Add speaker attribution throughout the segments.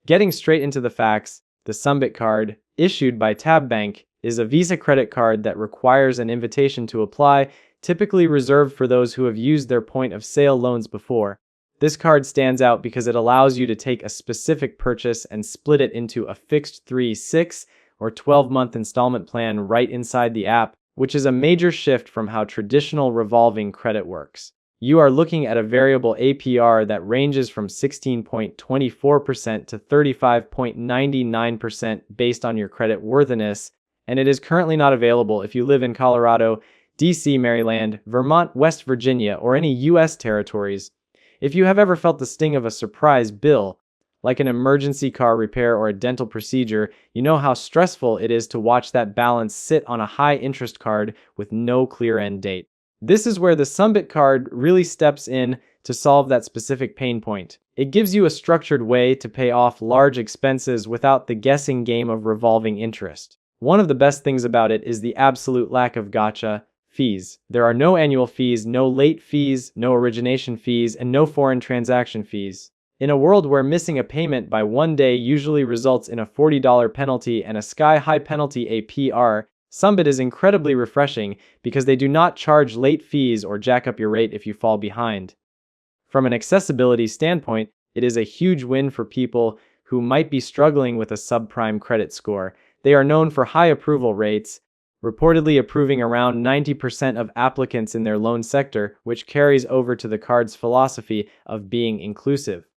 Speaker 1: Getting straight into the facts, the Sunbit Card, issued by Tab Bank, is a Visa credit card that requires an invitation to apply, typically reserved for those who have used their point-of-sale loans before. This card stands out because it allows you to take a specific purchase and split it into a fixed 3, 6, or 12-month installment plan right inside the app, which is a major shift from how traditional revolving credit works. You are looking at a variable APR that ranges from 16.24% to 35.99% based on your credit worthiness, and it is currently not available if you live in Colorado, DC, Maryland, Vermont, West Virginia, or any US territories. If you have ever felt the sting of a surprise bill, like an emergency car repair or a dental procedure, you know how stressful it is to watch that balance sit on a high-interest card with no clear end date. This is where the Sunbit Card really steps in to solve that specific pain point. It gives you a structured way to pay off large expenses without the guessing game of revolving interest. One of the best things about it is the absolute lack of gotcha fees. There are no annual fees, no late fees, no origination fees, and no foreign transaction fees. In a world where missing a payment by one day usually results in a $40 penalty and a sky-high penalty APR, Sunbit is incredibly refreshing because they do not charge late fees or jack up your rate if you fall behind. From an accessibility standpoint, it is a huge win for people who might be struggling with a subprime credit score. They are known for high approval rates, reportedly approving around 90% of applicants in their loan sector, which carries over to the card's philosophy of being inclusive.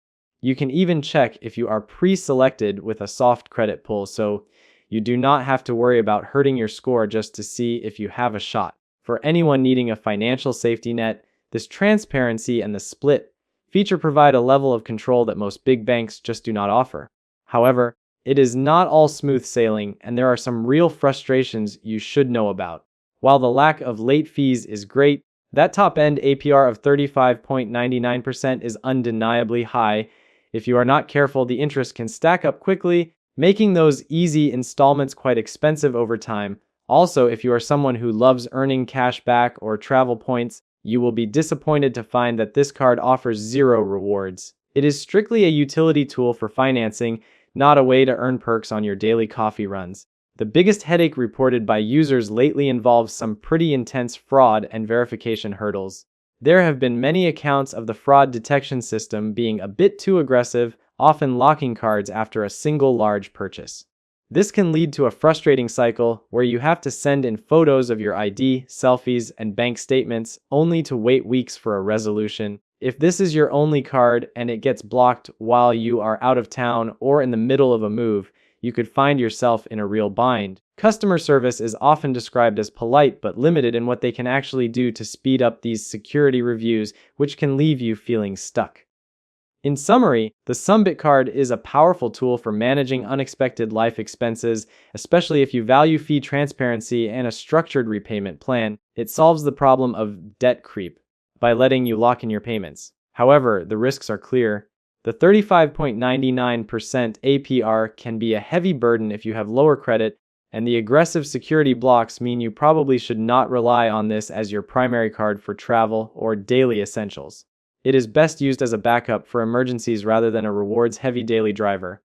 Speaker 1: You can even check if you are pre-selected with a soft credit pull, so you do not have to worry about hurting your score just to see if you have a shot. For anyone needing a financial safety net, this transparency and the split feature provide a level of control that most big banks just do not offer. However, it is not all smooth sailing, and there are some real frustrations you should know about. While the lack of late fees is great, that top-end APR of 35.99% is undeniably high. If you are not careful, the interest can stack up quickly, making those easy installments quite expensive over time. Also, if you are someone who loves earning cash back or travel points, you will be disappointed to find that this card offers zero rewards. It is strictly a utility tool for financing, not a way to earn perks on your daily coffee runs. The biggest headache reported by users lately involves some pretty intense fraud and verification hurdles. There have been many accounts of the fraud detection system being a bit too aggressive, often locking cards after a single large purchase. This can lead to a frustrating cycle where you have to send in photos of your ID, selfies, and bank statements only to wait weeks for a resolution. If this is your only card and it gets blocked while you are out of town or in the middle of a move, you could find yourself in a real bind. Customer service is often described as polite but limited in what they can actually do to speed up these security reviews, which can leave you feeling stuck. In summary, the Sunbit Card is a powerful tool for managing unexpected life expenses, especially if you value fee transparency and a structured repayment plan. It solves the problem of debt creep by letting you lock in your payments. However, the risks are clear. The 35.99% APR can be a heavy burden if you have lower credit, and the aggressive security blocks mean you probably should not rely on this as your primary card for travel or daily essentials. It is best used as a backup for emergencies rather than a rewards-heavy daily driver.